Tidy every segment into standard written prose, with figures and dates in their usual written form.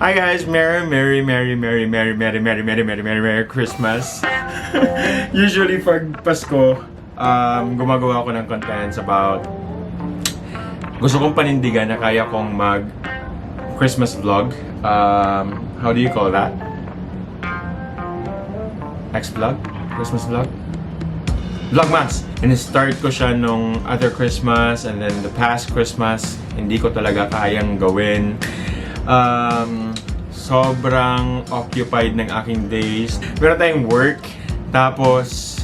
Hi guys, Merry Christmas. Usually pag Pasko, gumagawa ako ng contents about gusto kong panindigan na kaya kong mag Christmas vlog. How do you call that? X-vlog? Christmas vlog? Vlogmas! And start ko siya nung other Christmas and then the past Christmas, hindi ko talaga kayang gawin. Sobrang occupied ng aking days. Meron tayong work, tapos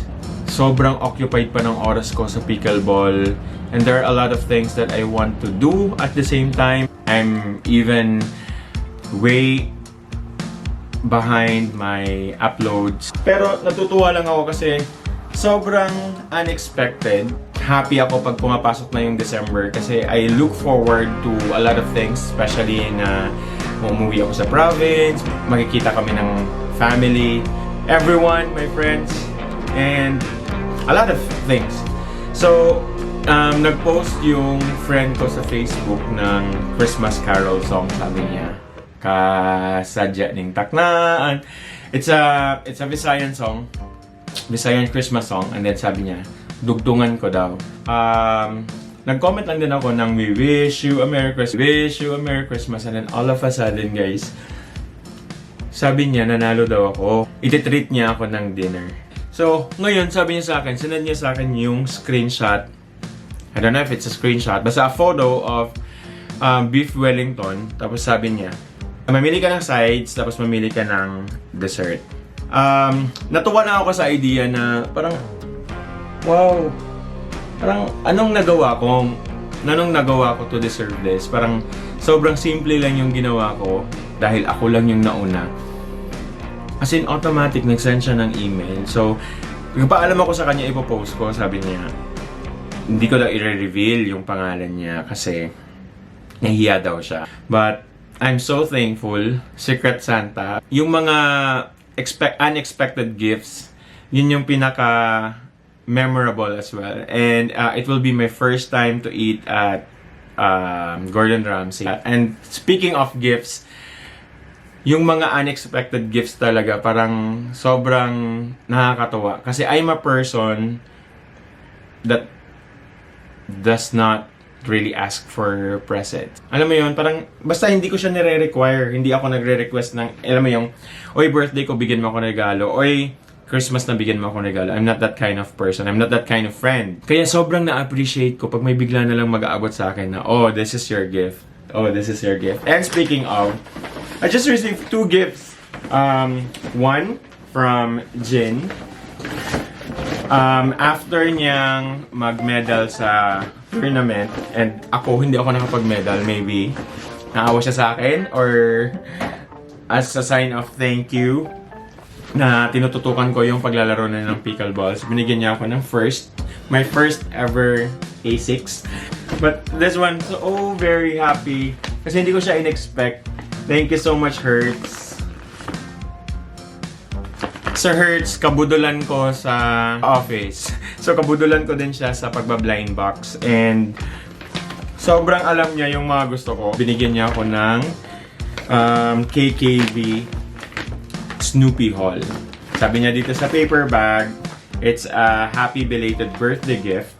sobrang occupied pa ng oras ko sa pickleball. And there are a lot of things that I want to do at the same time. I'm even way behind my uploads. Pero natutuwa lang ako kasi sobrang unexpected. Happy ako pag pumapasok na yung December kasi I look forward to a lot of things, especially na umuwi ako sa province, makikita kami ng family, everyone, my friends, and a lot of things. So, nag-post yung friend ko sa Facebook ng Christmas Carol song, sabi niya, kasadya ning taknaan. It's a Visayan song, Visayan Christmas song, and then sabi niya, dugtungan ko daw. Nag-comment lang din ako ng we wish you a Merry Christmas, and then all of a sudden guys, sabi niya nanalo daw ako. Iti-treat niya ako ng dinner. So, ngayon sabi niya sa akin, sinend niya sa akin yung screenshot. I don't know if it's a screenshot, basta a photo of beef Wellington. Tapos sabi niya, mamili ka ng sides, tapos mamili ka ng dessert. Natuwa na ako sa idea na parang wow, parang anong nagawa ko to deserve this? Parang sobrang simple lang yung ginawa ko dahil ako lang yung nauna. As in, automatic, nag-send siya ng email. So, nagpaalam ako sa kanya, ipopost ko, sabi niya, hindi ko daw i-reveal yung pangalan niya kasi nahihiya daw siya. But, I'm so thankful, Secret Santa. Yung mga unexpected gifts, yun yung memorable as well. And it will be my first time to eat at Gordon Ramsay. And speaking of gifts, yung mga unexpected gifts talaga parang sobrang nakakatuwa. Kasi I'm a person that does not really ask for presents. Alam mo yun, parang basta hindi ko siya nire-require. Hindi ako nagre-request ng, alam mo yung, oy, birthday ko, bigyan mo ako ng regalo. Oy, Christmas na bigyan mo ako ng regalo. I'm not that kind of person. I'm not that kind of friend. Kaya sobrang na-appreciate ko pag may bigla na lang mag-aabot sa akin na, oh, this is your gift. Oh, this is your gift. And speaking of, I just received 2 gifts. One from Jin. After niyang mag-medal sa tournament, and hindi ako nakapag-medal, maybe naawa siya sa akin, or as a sign of thank you, na tinututukan ko yung paglalaro na ng pickleball. So, binigyan niya ako ng my first ever A6. But this one, so very happy. Kasi hindi ko siya in-expect. Thank you so much, Hertz. Sir Hertz, kabudulan ko sa office. So, kabudulan ko din siya sa pagbablind box. And sobrang alam niya yung mga gusto ko. Binigyan niya ako ng KKV Snoopy Haul. Sabi niya dito sa paper bag, it's a happy belated birthday gift.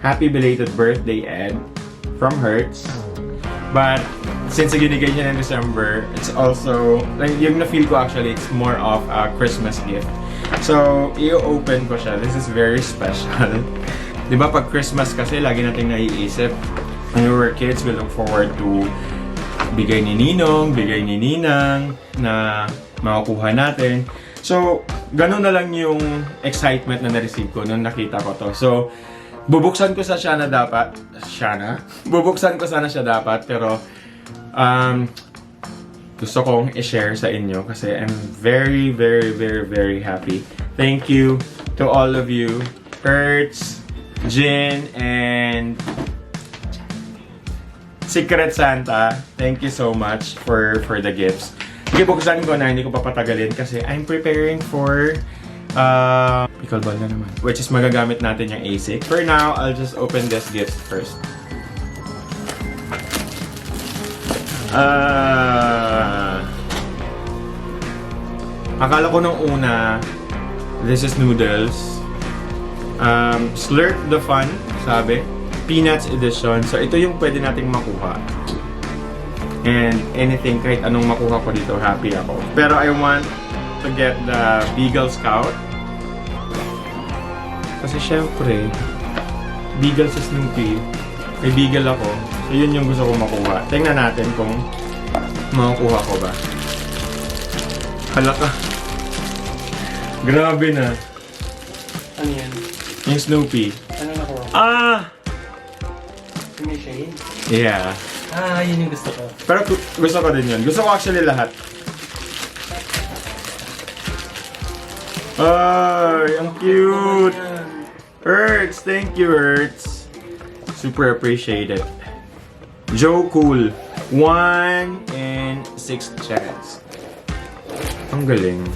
Happy belated birthday, Ed, from Hertz. But since ginigay niya ng December, it's also, like, yung na-feel ko actually, it's more of a Christmas gift. So, i-open ko siya. This is very special. Diba pag Christmas kasi, lagi nating naiisip, when we were kids, we look forward to bigay ni Ninong, bigay ni Ninang, na makukuha natin. So, ganun na lang yung excitement na na-receive ko nung nakita ko to. So, bubuksan ko Bubuksan ko sana siya dapat, pero gusto kong i-share sa inyo kasi I'm very happy. Thank you to all of you, Hertz, Jin, and Secret Santa. Thank you so much for the gifts. Sige, buksan ko na, hindi ko papatagalin kasi I'm preparing for pickleball na naman, which is magagamit natin yung A6. For now, I'll just open this gift first. Akala ko nung una, this is noodles. Slurp the Fun, sabi. Peanuts edition. So, ito yung pwede nating makuha. And anything, kahit anong makuha ko dito, happy ako. Pero I want to get the Beagle Scout. Kasi syempre, Beagle sa Snoopy. May Beagle ako. So, yun yung gusto ko makuha. Tingnan natin kung makukuha ko ba. Hala ka. Grabe na. Ano yan? Yung Snoopy. Ano nakuha? Ah! May shade? Yeah. Ah, yun yung gusto ko. Pero gusto ko din yun. Gusto ko actually lahat. Ay, ang cute! Hertz! Thank you, Hertz. Super appreciate it. Joe Cool. 1 in 6 chance. Ang galing.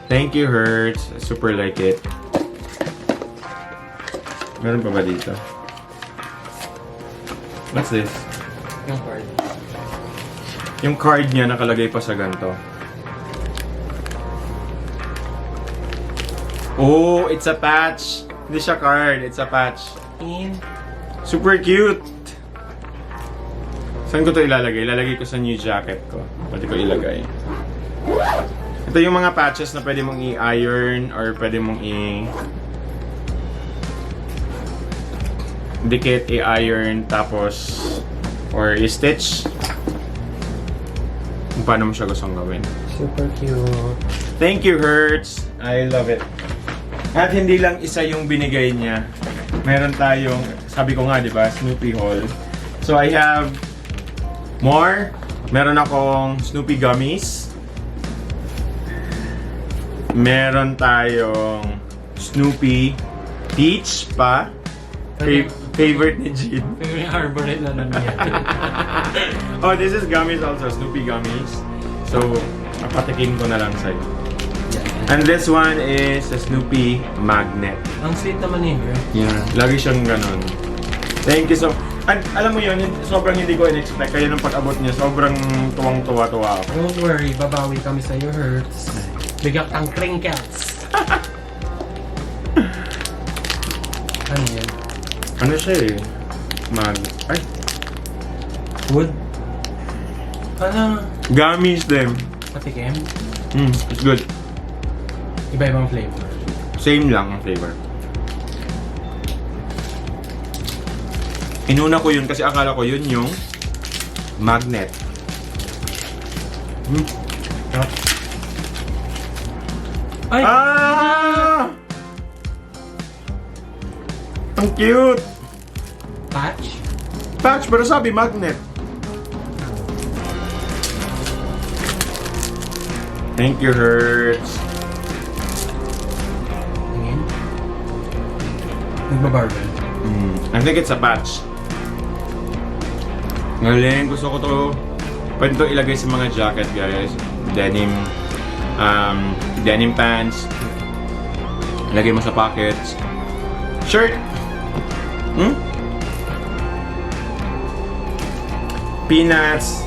Thank you, Hertz. Super like it. Meron pa ba dito? What's this? Yung card. Yung card niya nakalagay pa sa ganito. Oh, it's a patch. Hindi siya card, it's a patch. In. Super cute! Saan ko to ilalagay? Ilalagay ko sa new jacket ko. Pwede ko ilagay. Ito yung mga patches na pwede mong i-iron or pwede mong dikit, i-iron, tapos or i-stitch. Kung paano mo siya gustong gawin. Super cute. Thank you, Hertz! I love it. At hindi lang isa yung binigay niya. Meron tayong, sabi ko nga, di ba, Snoopy haul. So I have more. Meron akong Snoopy gummies. Meron tayong Snoopy peach pa. Favorite ni Jean. Favorite arborette na nun yan. Oh, this is gummies also. Snoopy gummies. So, papatikin ko na lang sa'yo. And this one is a Snoopy magnet. Ang sweet naman eh, bro. Yeah. Lagi siyang ganun. Thank you so... alam mo yun, sobrang hindi ko in-expect. Kaya nung pag-abot niya, sobrang tuwang-tuwa-tuwa ako. Don't worry, babawi kami sa iyo, Hertz. Bigak ang crinkles. Ano yan? Ano siya eh? Ay! Wood? Ano? Gummies din. Patikim? It's good. Iba-ibang flavor. Same lang ang flavor. Inuna ko yun kasi akala ko yun yung magnet. Ay! Ah! Ang cute! Patch? Patch, pero sabi magnet. Thank you, Hertz. Tingin? Nagbabarbell. I think it's a patch. Ngayon, gusto ko to. Pwede to ilagay sa mga jacket, guys. Denim. Denim pants. Ilagay mo sa pockets. Shirt. Peanuts.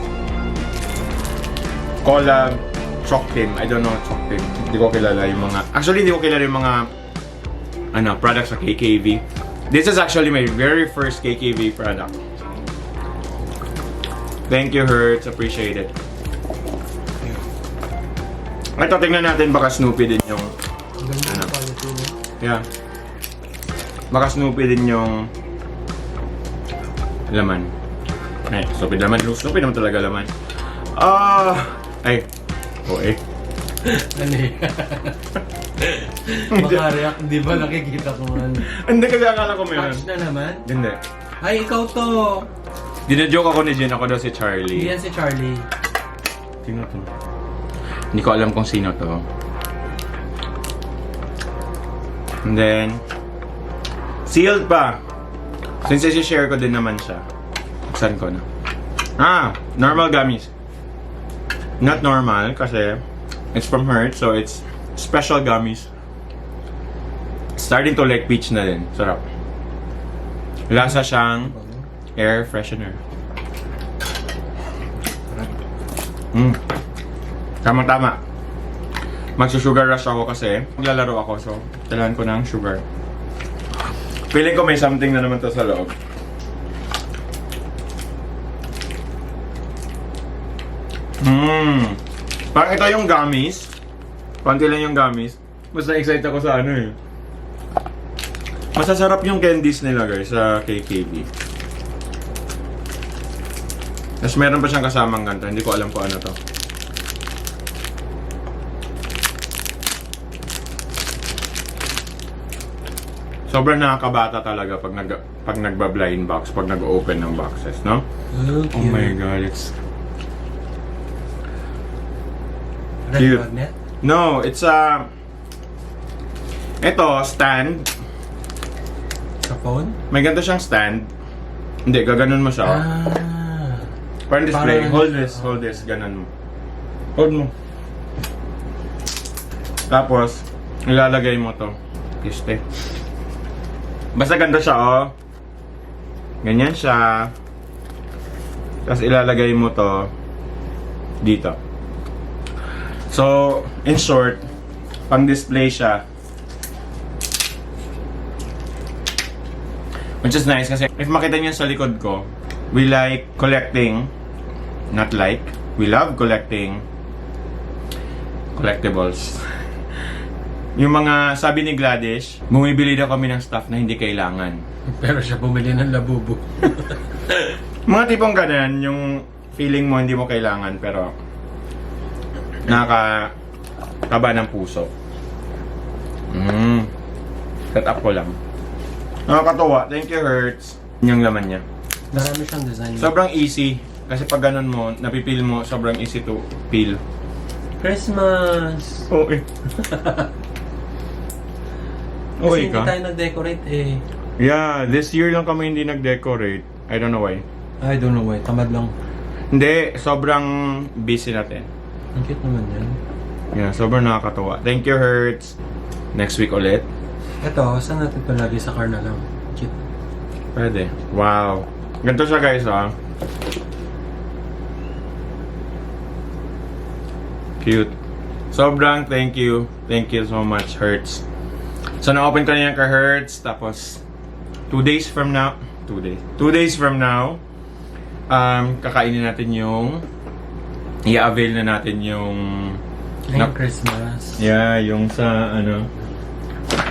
Collab. Chalk Team. I don't know Chalk Team. Hindi ko kilala yung mga... Actually, hindi ko kilala yung mga products sa KKV. This is actually my very first KKV product. Thank you, Hertz. Appreciate it. Ito, tingnan natin baka Snoopy din yung... Ganda ng quality mo. Yeah. Baka Snoopy din yung... laman. Ay, Snoopy laman. Snoopy naman talaga laman. Ay. Oh, Ano eh? Makareact, di ba nakikita ko man? Hindi kasi akala ko meron. Patch na naman? Hindi. Ay, ikaw to! Dina-joke ako ni Jen. Ako daw si Charlie. Hindi yan si Charlie. Sino to? Hindi ko alam kung sino to. And then, sealed pa. Since isi-share ko din naman siya. Buksan ko na. Normal gummies. Not normal kasi it's from Hertz, so it's special gummies. Starting to like peach na din. Sarap. Lasa siyang air freshener. Tama-tama. Magsusugar rush ako kasi maglalaro ako, so kailangan ko ng sugar. Feeling ko may something na naman to sa loob. Parang ito yung gummies. Konti lang yung gummies. Mas na-excite ako sa ano eh. Masasarap yung candies nila guys sa KKB. Tapos meron pa siyang kasamang ganito. Hindi ko alam kung ano to. Sobrang nakakabata talaga pag nagba-blind box, pag nag-open ng boxes, no? Okay. Oh my god, it's... Red Cute. magnet? No, it's a... Ito, stand. Sa phone? May ganito siyang stand. Hindi, gaganon mo siya. Parang display. Parang- Hold this, ganon mo. Hold mo. Tapos, ilalagay mo to. Kiste. Basta ganda siya, oh. Ganyan siya. Tapos ilalagay mo to dito. So, in short, pang display siya. Which is nice kasi if makita niyo sa likod ko, we like collecting, we love collecting collectibles. Yung mga, sabi ni Gladys, bumibili daw kami ng stuff na hindi kailangan. Pero siya bumili ng labubo. Mga tipong ganun, yung feeling mo hindi mo kailangan pero nakakaba ng puso. Set up ko lang. Nakakatawa. Thank you, Hertz. Yung laman niya. Marami siyang design. Sobrang easy. Kasi pag ganun mo, napipil mo, sobrang easy to peel. Christmas! Okay. Kasi Okay hindi ka? tayo nag-decorate eh. Yeah, this year lang kami hindi nag-decorate. I don't know why. I don't know why, tamad lang. Hindi, sobrang busy natin. Ang cute naman yan. Yeah, sobrang nakakatawa. Thank you, Hertz. Next week ulit. Ito, saan natin palagi sa car na lang? Cute. Pwede. Wow. Ganito siya guys, ah. Cute. Sobrang thank you. Thank you so much, Hertz. So, na-open ko na yan ka Hertz. Tapos, 2 days from now, kakainin natin yung i-avail na natin yung Ngayong Christmas. yeah, yung sa ano.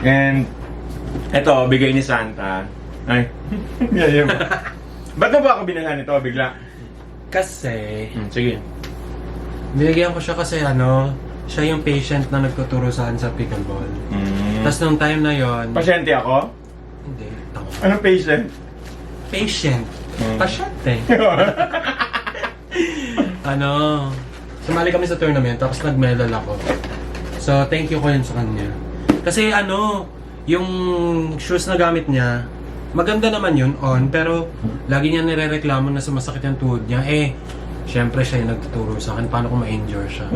And eto, bigay ni Santa. Ay. Yeah. Ba't mo ba ako binigyan nito bigla? Kasi, Sige. binigyan ko siya kasi siya yung patient na nagtuturo sa akin sa pickleball. Tapos nung time na yon, Pasyente ako? hindi, tama. Anong patient? Patient. Pasyente. Sumali kami sa tournament, tapos nag-medal ako. So, thank you ko yun sa kanya. Kasi yung shoes na gamit niya, maganda naman yun pero lagi niya nire-reklamo na sumasakit yung tuhod niya. Syempre siya yung nagtuturo sa akin paano kung ma-injure siya.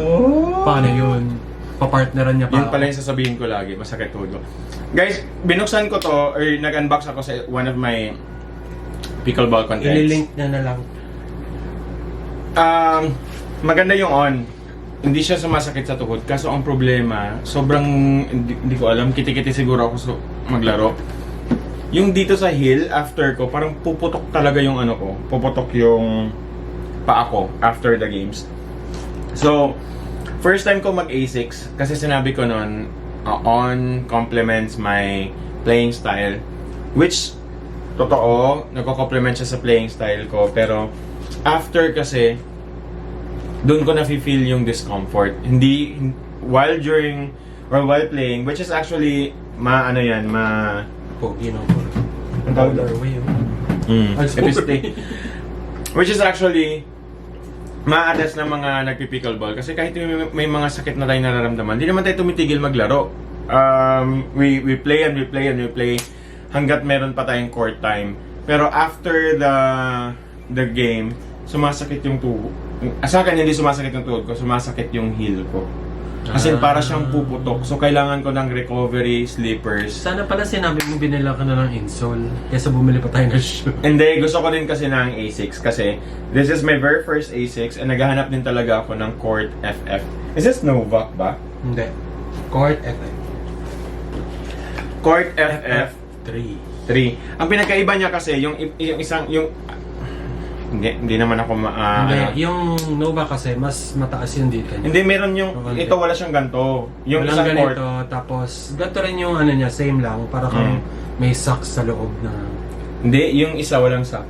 Paano yun? Papartneran niya pa. Yun pala yung sasabihin ko lagi, masakit tuhod ko. Guys, binuksan ko to, or nag-unbox ako sa one of my pickleball contents. Ililink niya na lang. Maganda yung on. Hindi siya sumasakit sa tuhod. Kaso ang problema, sobrang, hindi ko alam, kiti-kiti siguro ako maglaro. Yung dito sa heel, after ko, parang puputok talaga yung ko. Puputok yung paa ko after the games. So, first time ko mag-A6, kasi sinabi ko nun, on complements my playing style. Which, totoo, nagko-complement siya sa playing style ko. Pero, after kasi, doon ko na-feel yung discomfort. Hindi, while during, or while playing, which is actually, Pogi no? Ang tawag doon? Way, Episode. Which is actually, ma-address ng mga nagpi-pickleball. Kasi kahit may mga sakit na tayo nararamdaman, hindi naman tayo tumitigil maglaro. We play hanggat meron pa tayong court time. Pero after the game, sumasakit yung tuhod. Sa akin, hindi sumasakit yung tuhod ko, sumasakit yung heel ko. Kasi para siyang puputok. So, kailangan ko ng recovery slippers. Sana pala sinabi mo binila ka na ng insole. Kesa bumili pa tayo ng shoe. Hindi, gusto ko din kasi ng A6 kasi this is my very first A6 and naghahanap din talaga ako ng Court FF. Is this Novak ba? Hindi. Court FF. Court FF 3. 3. Ang pinagkaiba niya kasi yung hindi naman ako Hindi, yung Nova kasi mas mataas yung dito. Hindi, meron yung ito wala siyang ganto. Yung walang isang ganito, Court. tapos ganito rin yung ano niya, same lang. Para kang may socks sa loob na... Hindi, yung isa walang sock.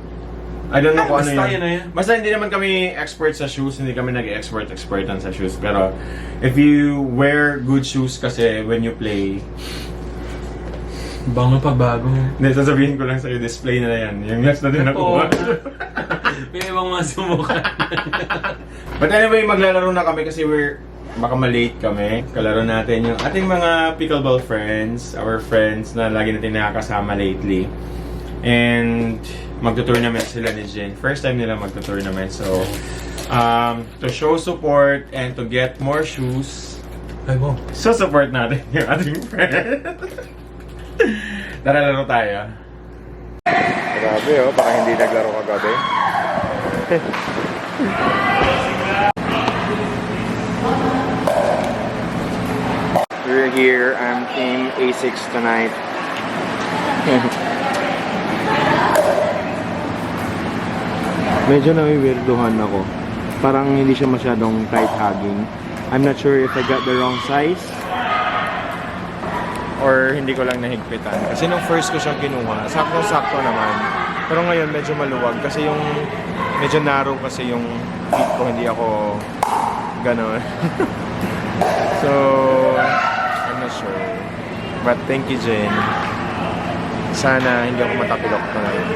I don't know kung ano basta yun. yun na yun. Basta hindi naman kami expert sa shoes, hindi kami nag-expertan sa shoes. Pero if you wear good shoes kasi when you play, Bango pag bago. hindi, sasabihin ko lang sa'yo, display na yan. Yung last na din ako. May ibang mga sumukan. But anyway, maglalaro na kami kasi baka malate kami. Kalaro natin yung ating mga pickleball friends, our friends na lagi natin nakakasama lately. And magtutournament sila ni Jen. First time nila magtutournament. So, to show support and to get more shoes, Ay mo. so support natin yung ating friend. Tara, laro tayo. Grabe oh, baka hindi naglaro kagabi. We're here, I'm team A6 tonight. Medyo nawiwirduhan ako. Parang hindi siya masyadong tight hugging. I'm not sure if I got the wrong size or hindi ko lang nahigpitan. Kasi nung first ko siyang kinuha, sakto-sakto naman. Pero ngayon medyo maluwag kasi yung medyo narrow kasi yung feet ko, hindi ako gano'n. So, I'm not sure. But thank you, Jen. Sana hindi ako matapilok pa ngayon.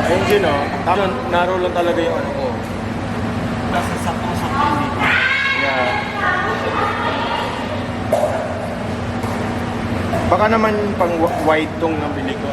Ayun, Jen, oh. Tama, narrow lang talaga yung ano ko. Nasa sakto-sakto dito. Yeah. Baka naman pang wide tong nabili ko.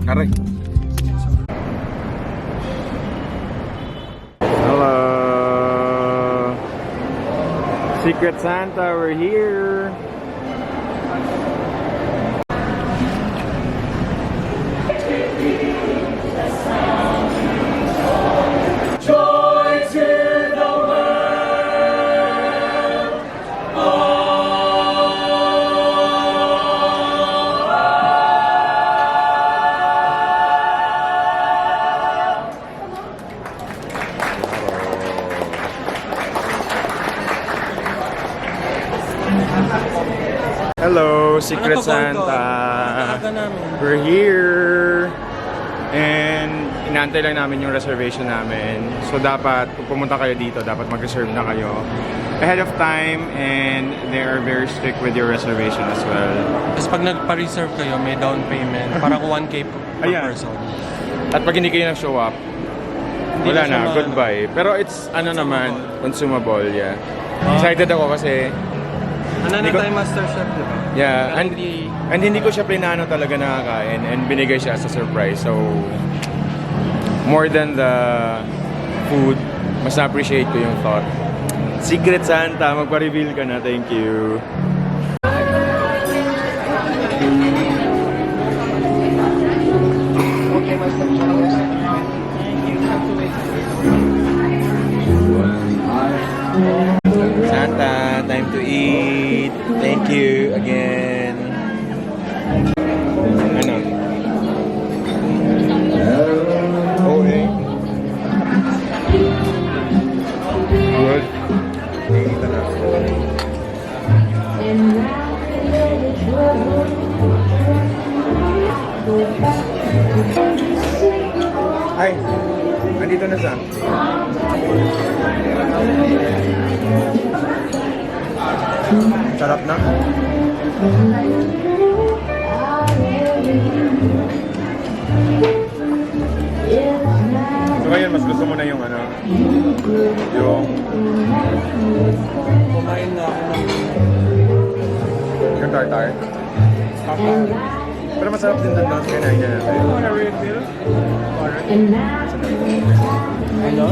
Aray. Hello. Secret Santa, we're here. Joy to the world. Hello, Secret Ano to, Gold Santa. Aga namin. We're here. And inaantay lang namin yung reservation namin. So dapat, kung pumunta kayo dito, dapat mag-reserve na kayo ahead of time, and they are very strict with your reservation as well. Tapos pag nagpa-reserve kayo, may down payment. Parang 1K per Ayan. person. At pag hindi kayo nag-show up, Hindi wala na siya na, goodbye. Pero it's, ano naman, consumable, yeah. Excited ako kasi Ano na Hindi ko- tayo Master Chef, di ba? Yeah, Pero and, hindi- and hindi ko siya plinano talaga nakakain and binigay siya as a surprise. So, more than the food, mas na-appreciate ko yung thought. Secret Santa, magpa-reveal ka na. Thank you. Santa, time to eat. Thank you again. Ano? Okay. Good. Ito na. Ay, andito na siya. Sarap na. So ngayon, mas gusto mo na yung ano? Yung... Kumain na ako ng Yung tartar? Pero masarap din doon sa kinain niya natin. refill. Ano?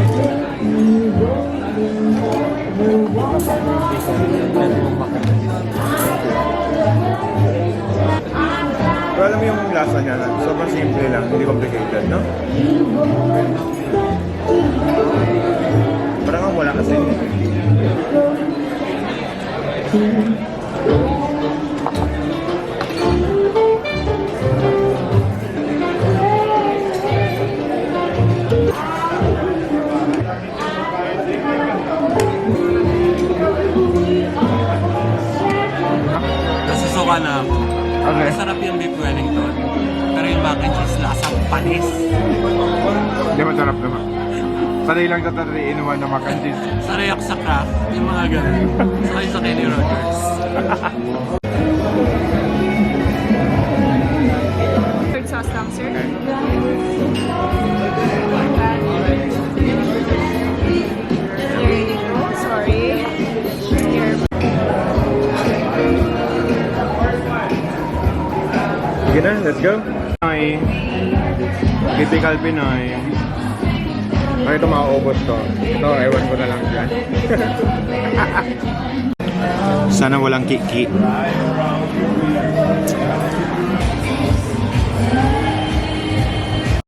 Pero alam mo yung lasa niya, sobrang simple lang, hindi complicated, no? Parang ang wala kasi. Nasusuka na ako. Okay. Masarap yung beef Wellington. Pero yung mac and cheese, lasang panis. Hindi masarap naman. Sanay lang sa 3 in 1 na mac and cheese. Saray ako sa craft, yung mga ganun. Sakay sa Kenny Rogers. Third sauce lang, sir. There you go. Sorry. Here. Sige na, let's go. Pinoy. Typical Pinoy. Ay, ito mauubos to. Ito, ewan ko na lang dyan. Sana walang kiki.